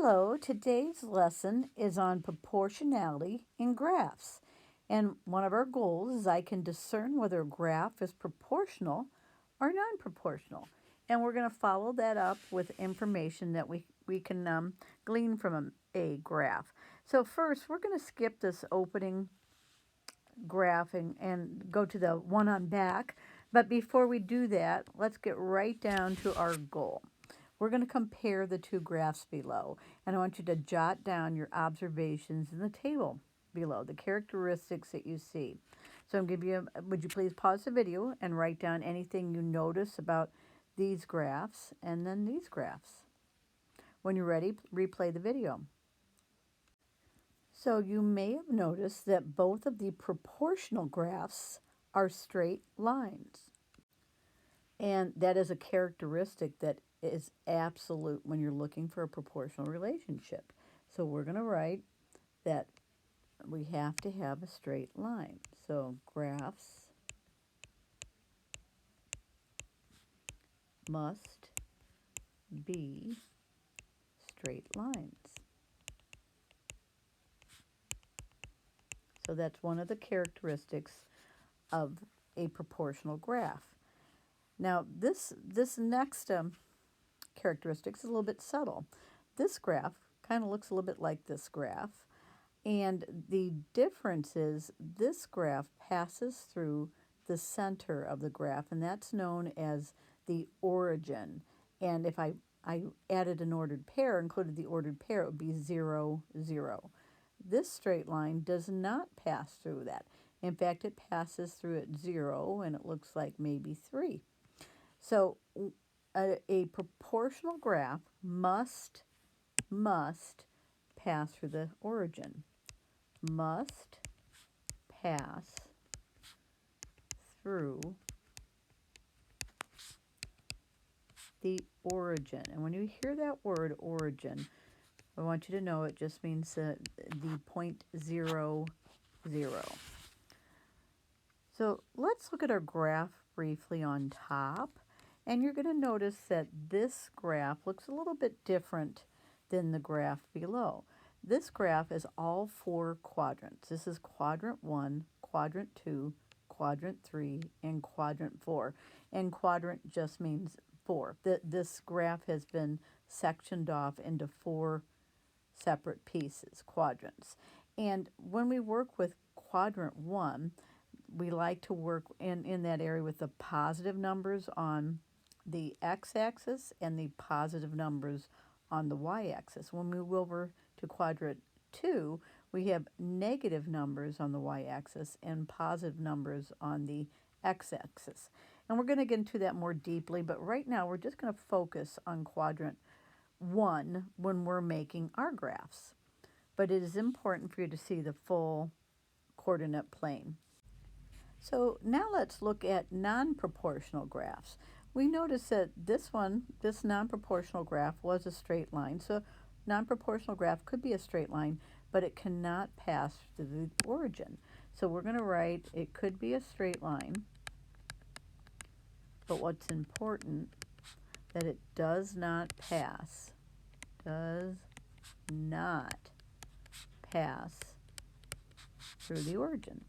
Hello, today's lesson is on proportionality in graphs. And one of our goals is I can discern whether a graph is proportional or non-proportional. And we're going to follow that up with information that we can glean from a graph. So first, we're going to skip this opening graph and go to the one on back. But before we do that, let's get right down to our goal. We're going to compare the two graphs below, and I want you to jot down your observations in the table below, the characteristics that you see. So I'm going to give you, would you please pause the video and write down anything you notice about these graphs and then these graphs. When you're ready, replay the video. So you may have noticed that both of the proportional graphs are straight lines. And that is a characteristic that is absolute when you're looking for a proportional relationship. So we're going to write that we have to have a straight line. So graphs must be straight lines. So that's one of the characteristics of a proportional graph. Now this next characteristic is a little bit subtle. This graph kind of looks a little bit like this graph, and the difference is this graph passes through the center of the graph, and that's known as the origin. And if I added an ordered pair, included the ordered pair, it would be 0, 0. This straight line does not pass through that. In fact, it passes through at 0, and it looks like maybe 3. So a proportional graph must pass through the origin. Must pass through the origin. And when you hear that word origin, I want you to know it just means the point 0, 0. So let's look at our graph briefly on top. And you're going to notice that this graph looks a little bit different than the graph below. This graph is all 4 quadrants. This is quadrant 1, quadrant 2, quadrant 3, and quadrant 4. And quadrant just means 4. This graph has been sectioned off into 4 separate pieces, quadrants. And when we work with quadrant 1, we like to work in that area with the positive numbers on the x-axis and the positive numbers on the y-axis. When we move over to quadrant 2, we have negative numbers on the y-axis and positive numbers on the x-axis. And we're going to get into that more deeply, but right now we're just going to focus on quadrant 1 when we're making our graphs. But it is important for you to see the full coordinate plane. So now let's look at non-proportional graphs. We notice that this non-proportional graph was a straight line. So non-proportional graph could be a straight line, but it cannot pass through the origin. So we're going to write it could be a straight line, but what's important that it does not pass through the origin.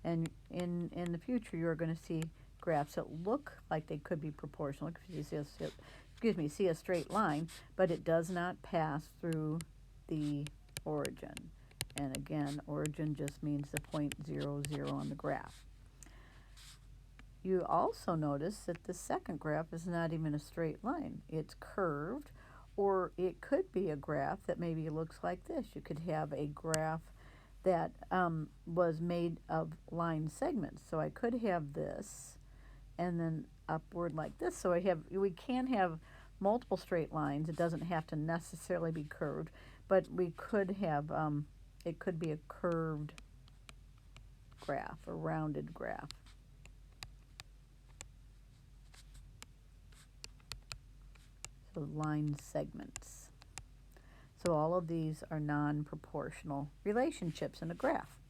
And in the future, you're going to see graphs that look like they could be proportional. You see a straight line, but it does not pass through the origin. And again, origin just means the point 0, 0 on the graph. You also notice that the second graph is not even a straight line. It's curved, or it could be a graph that maybe looks like this. You could have a graph that was made of line segments. So I could have this and then upward like this. So we can have multiple straight lines. It doesn't have to necessarily be curved, but we could have, it could be a curved graph, a rounded graph. So line segments. So all of these are non-proportional relationships in a graph.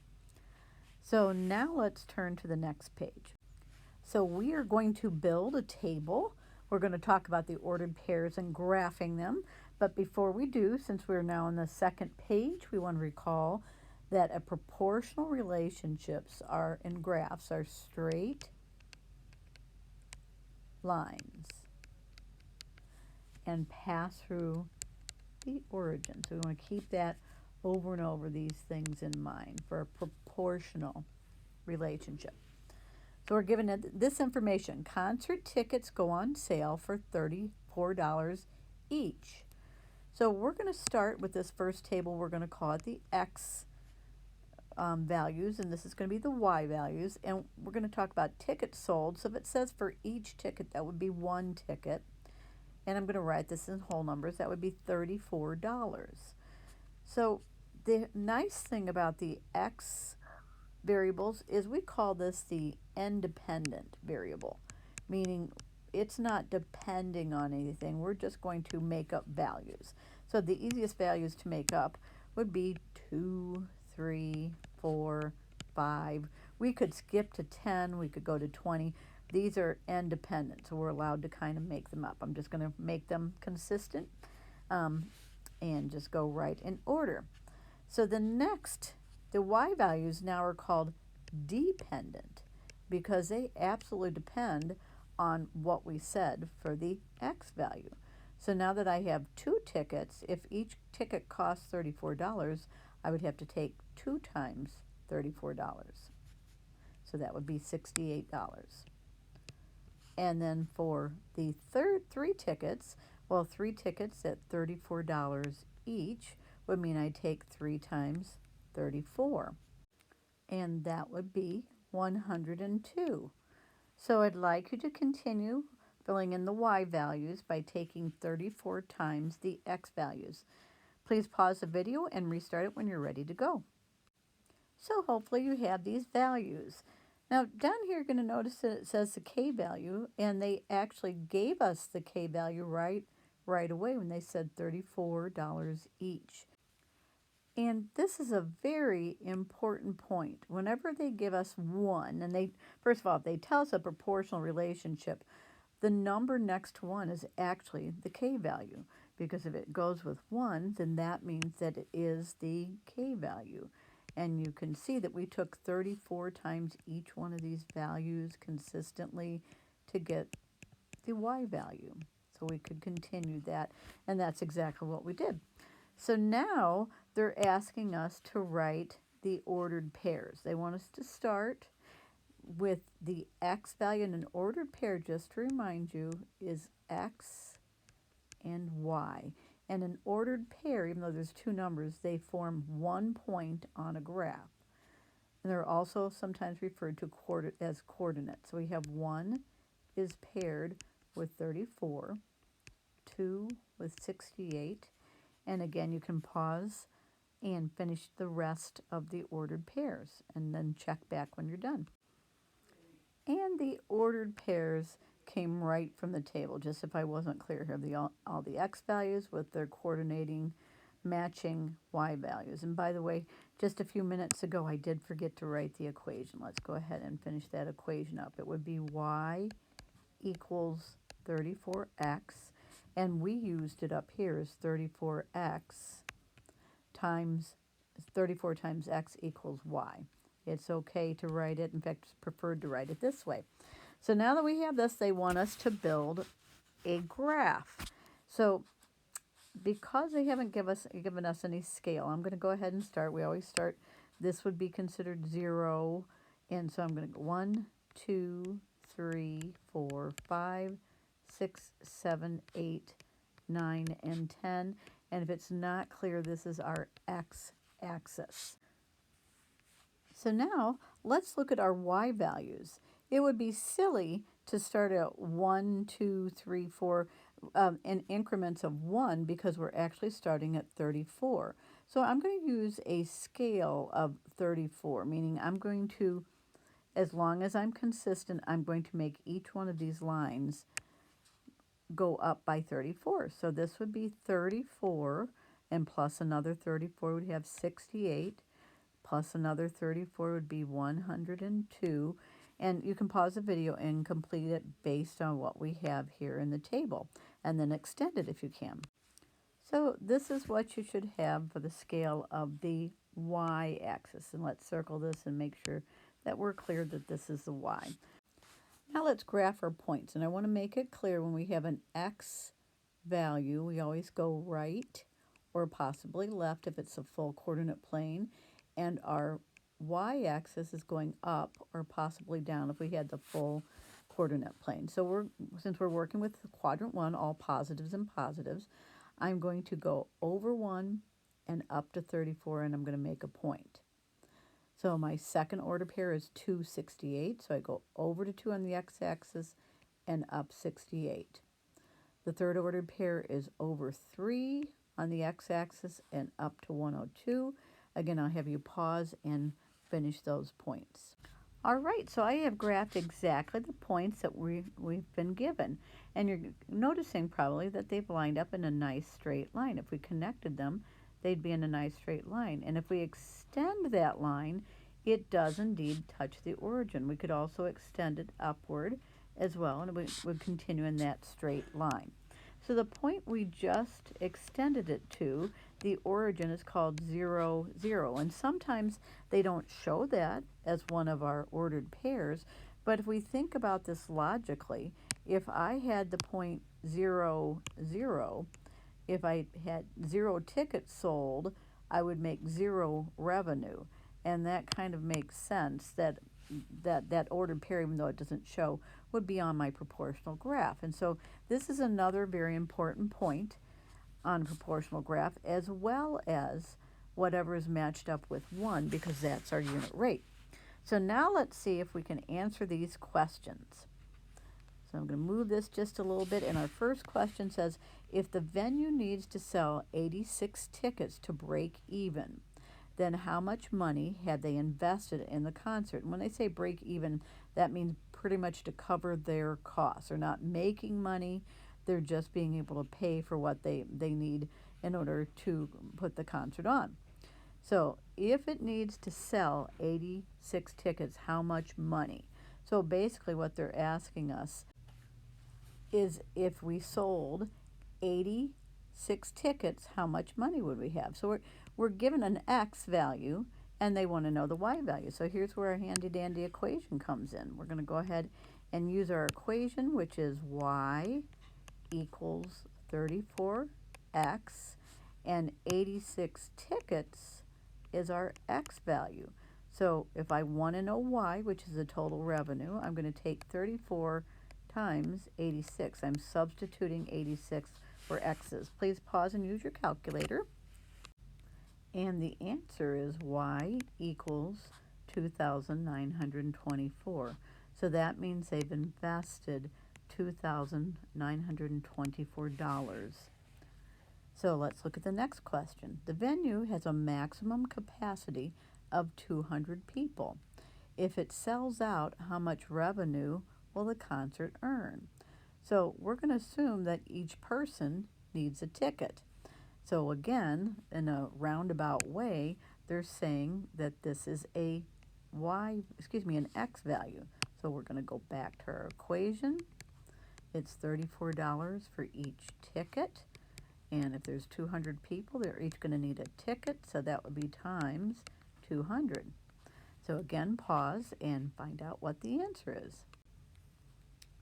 So now let's turn to the next page. So we are going to build a table. We're going to talk about the ordered pairs and graphing them. But before we do, since we're now on the second page, we want to recall that a proportional relationships are in graphs are straight lines and pass through the origin. So we want to keep that over and over, these things in mind for a proportional relationship. So we're given this information. Concert tickets go on sale for $34 each. So we're going to start with this first table. We're going to call it the X values, and this is going to be the Y values. And we're going to talk about tickets sold. So if it says for each ticket, that would be one ticket. And I'm going to write this in whole numbers. That would be $34. So the nice thing about the X variables is we call this the independent variable, meaning it's not depending on anything. We're just going to make up values. So the easiest values to make up would be 2, 3, 4, 5. We could skip to 10. We could go to 20. These are independent, so we're allowed to kind of make them up. I'm just going to make them consistent and just go right in order. So the Y values now are called dependent because they absolutely depend on what we said for the X value. So now that I have 2 tickets, if each ticket costs $34, I would have to take 2 times $34. So that would be $68. And then for the 3 tickets, well, 3 tickets at $34 each would mean I take 3 times 34. And that would be 102. So I'd like you to continue filling in the Y values by taking 34 times the X values. Please pause the video and restart it when you're ready to go. So hopefully you have these values. Now down here you're going to notice that it says the K value, and they actually gave us the K value right away when they said $34 each. And this is a very important point. Whenever they give us 1, and first of all, if they tell us a proportional relationship, the number next to 1 is actually the K value, because if it goes with 1, then that means that it is the K value. And you can see that we took 34 times each one of these values consistently to get the Y value. So we could continue that, and that's exactly what we did. So now they're asking us to write the ordered pairs. They want us to start with the X value, and an ordered pair, just to remind you, is X and Y. And an ordered pair, even though there's 2 numbers, they form 1 point on a graph. And they're also sometimes referred to as coordinates. So we have 1 is paired with 34, 2 with 68, and again you can pause and finish the rest of the ordered pairs and then check back when you're done. And the ordered pairs came right from the table, just if I wasn't clear here, all the X values with their coordinating matching Y values. And by the way, just a few minutes ago I did forget to write the equation. Let's go ahead and finish that equation up. It would be Y equals 34X, and we used it up here as 34X times 34 times X equals Y. It's okay to write it, in fact it's preferred to write it this way. So now that we have this, they want us to build a graph. So because they haven't given us any scale, I'm going to go ahead and start. We always start, this would be considered 0, and so I'm going to go 1, 2, 3, 4, 5, 6, 7, 8, 9, and 10. And if it's not clear, this is our x-axis. So now let's look at our y values. It would be silly to start at 1, 2, 3, 4 in increments of 1 because we're actually starting at 34. So I'm going to use a scale of 34, meaning I'm going to, as long as I'm consistent, I'm going to make each one of these lines go up by 34. So this would be 34, and plus another 34 would have 68, plus another 34 would be 102. And you can pause the video and complete it based on what we have here in the table, and then extend it if you can. So this is what you should have for the scale of the y-axis. And let's circle this and make sure that we're clear that this is the y. Now let's graph our points. And I want to make it clear when we have an x value, we always go right or possibly left if it's a full coordinate plane. And our y-axis is going up or possibly down if we had the full coordinate plane. So since we're working with quadrant 1, all positives and positives, I'm going to go over 1 and up to 34, and I'm going to make a point. So my second order pair is 268, so I go over to 2 on the x-axis and up 68. The third ordered pair is over 3 on the x-axis and up to 102. Again, I'll have you pause and finish those points. All right, so I have graphed exactly the points that we've been given. And you're noticing probably that they've lined up in a nice straight line. If we connected them, they'd be in a nice straight line. And if we extend that line, it does indeed touch the origin. We could also extend it upward as well, and it would continue in that straight line. So the point we just extended it to, the origin, is called 0, 0. And sometimes they don't show that as one of our ordered pairs. But if we think about this logically, if I had the point 0, 0, if I had 0 tickets sold, I would make 0 revenue. And that kind of makes sense that ordered pair, even though it doesn't show, would be on my proportional graph. And so this is another very important point on a proportional graph, as well as whatever is matched up with 1, because that's our unit rate. So now let's see if we can answer these questions. So I'm going to move this just a little bit, and our first question says, if the venue needs to sell 86 tickets to break even, then how much money had they invested in the concert? And when they say break even, that means pretty much to cover their costs. They're not making money, they're just being able to pay for what they need in order to put the concert on. So if it needs to sell 86 tickets, how much money? So basically what they're asking us is, if we sold 86 tickets, how much money would we have? So we're given an x value, and they want to know the y value. So here's where our handy-dandy equation comes in. We're going to go ahead and use our equation, which is y equals 34x, and 86 tickets is our x value. So if I want to know y, which is the total revenue, I'm going to take 34 times 86. I'm substituting 86 for x's. Please pause and use your calculator. And the answer is y equals 2,924. So that means they've invested $2,924. So let's look at the next question. The venue has a maximum capacity of 200 people. If it sells out, how much revenue will the concert earn? So we're going to assume that each person needs a ticket. So again, in a roundabout way, they're saying that this is an x value. So we're going to go back to our equation. It's $34 for each ticket. And if there's 200 people, they're each going to need a ticket. So that would be times 200. So again, pause and find out what the answer is.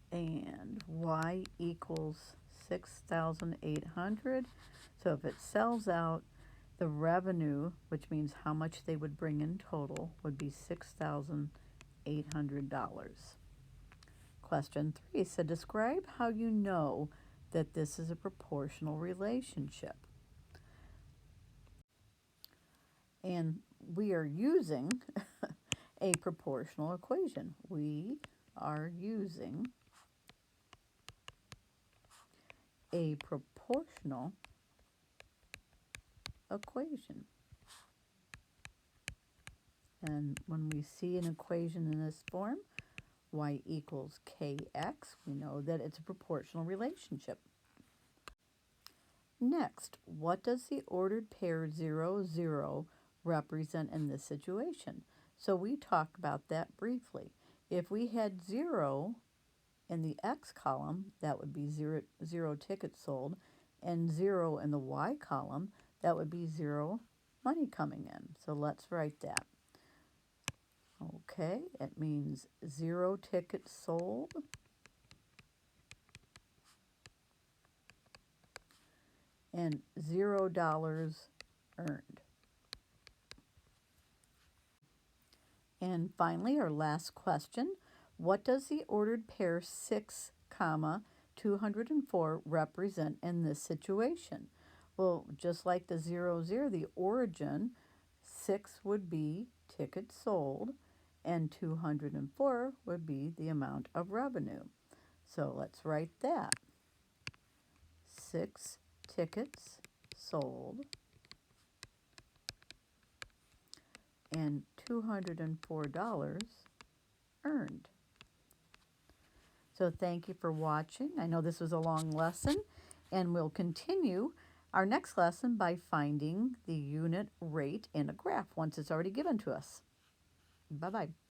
And y equals 6,800. So if it sells out, the revenue, which means how much they would bring in total, would be $6,800. Question 3 said, describe how you know that this is a proportional relationship. And we are using a proportional equation. We are using a proportional equation. And when we see an equation in this form, y equals kx, we know that it's a proportional relationship. Next, what does the ordered pair 0, 0 represent in this situation? So we talked about that briefly. If we had 0 in the x column, that would be 0 tickets sold, and 0 in the Y column, that would be 0 money coming in. So let's write that. Okay, it means 0 tickets sold and $0 earned. And finally, our last question, what does the ordered pair 6, 204 represent in this situation? Well, just like the 0, 0, the origin, 6 would be tickets sold, and 204 would be the amount of revenue. So let's write that. 6 tickets sold and $204 earned. So thank you for watching. I know this was a long lesson, and we'll continue our next lesson by finding the unit rate in a graph once it's already given to us. Bye-bye.